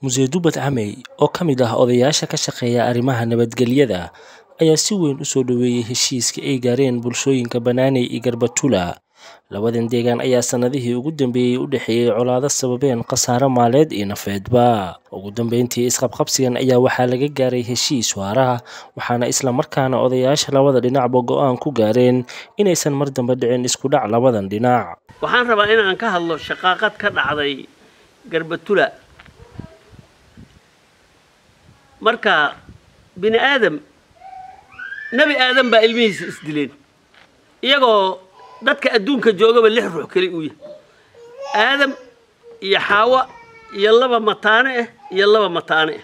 Muse Dubbad Camey oo ka mid ah odayaasha ka shaqeeya arrimaha nabadgelyada ayaa si weyn u soo dhaweeyay heshiiska ay gaareen bulshooyinka Banaaney iyo Garbatula. Labadan deegaan ayaa sanadihii ugu dambeeyay u dhaxeeyay colaado sababeen khasaare maaleed iyo nafeedba. Ugu dambeyntii isqabqabsigan ayaa waxaa laga gaaray heshiis waara, waxaana isla markaana odayaasha labada dhinacba go'aan ku gaareen inaysan mar dambe dhicin isku dhac labadan dhinac. waxaan rabaa inaan ka hadlo shaqaaqad ka dhacday Garbatula. marka bini aadam nabi aadam baa ilmihiisa isdileen iyagoo dadka adduunka joogaba 6 ruux kali u yahay aadam iyo xaawa iyo laba mataane iyo laba mataane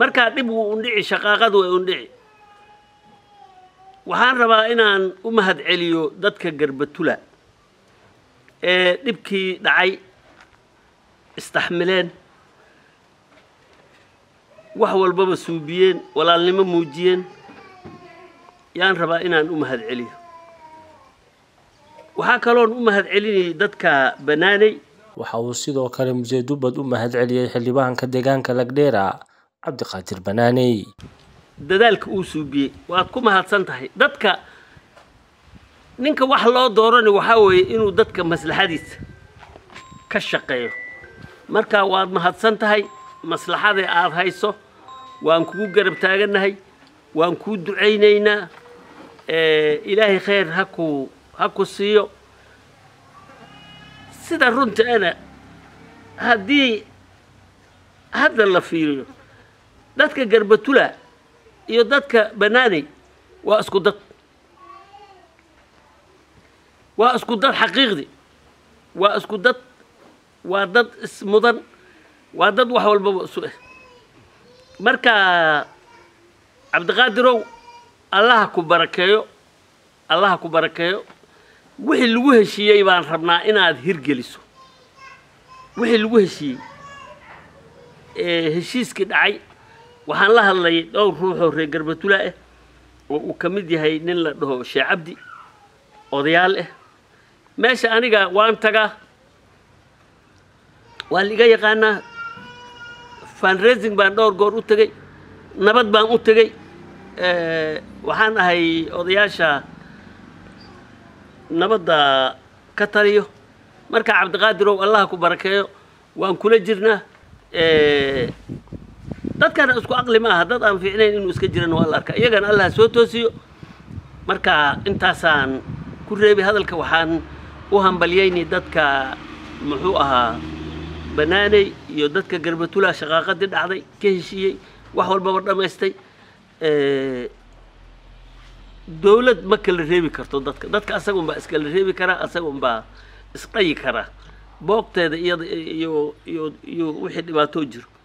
marka dib uu dhici shaqaaqadu way u dhici waxaan rabaa inaan u mahad celiyo dadka Garbatula ee dibkii dhacay istaxmileen wax walbaba suubiyeen walaalnimo muujiyeen yaan rabaa inaan u mahad celiyo waxa kaloon u mahad celinay dadka Banaaney. Waxa uu sidoo kale Muse Dubbad u mahad celiyay xildhibaanka deegaanka Lagdheera Cabdiqaadir Banaaney dadaalka uu suubiyay waad ku mahadsan tahay dadka ninka wax loo dooran waxa weeye inuu dadka maslaxadiisa ka shaqeeyo marka waad mahadsan tahay maslaxada aad hayso waan kugu garab taaganahay waan ku duceynaynaa ilaahay khayr ha ku siiyo sida runta ana haddii hadda la fiiriyo dadka Garbatula iyo dadka Banaaney waa isku dad xaqiiqdi waa isku dad waa dad ismudan waa dad wax walba isu marka Cabdiqaadirow Allah ku barakeeyo wixii lagu heshiiyay baan rabnaa inaad hirgeliso wixii lagu heshiiyay heshiiskii dhacay waxaan la hadlay dhowr ruux oo reer Garbatula ah oo uu ka mid yahay nin la dhaho Sheekh Cabdi odayaal ah meesha aniga waan tagaa waan iga yaqaanaa fundraising baan dhowr goor u tagay nabad baan u tagay waxaan ahay odayaasha nabadda ka taliyo marka Cabdiqaadirow Allah ku barakeeyo waan kula jirnaa dadkana isku aqli ma aha dad aan fiicnayn inuu iska jirano waa la arkaa iyagana Allah soo toosiyo marka intaasaan ku reebay hadalka waxaan u hambalyeynay dadka muxuu ahaa Banaaney iyo dadka Garbatula shaqaaqadii dhacday ka heshiiyay wax walba dhameystay dawlad ma kala reebi karto dadka asagoon baa iska la reebi kara asagoon baa isqayi kara boogteeda iyo wixii dhibaato jiro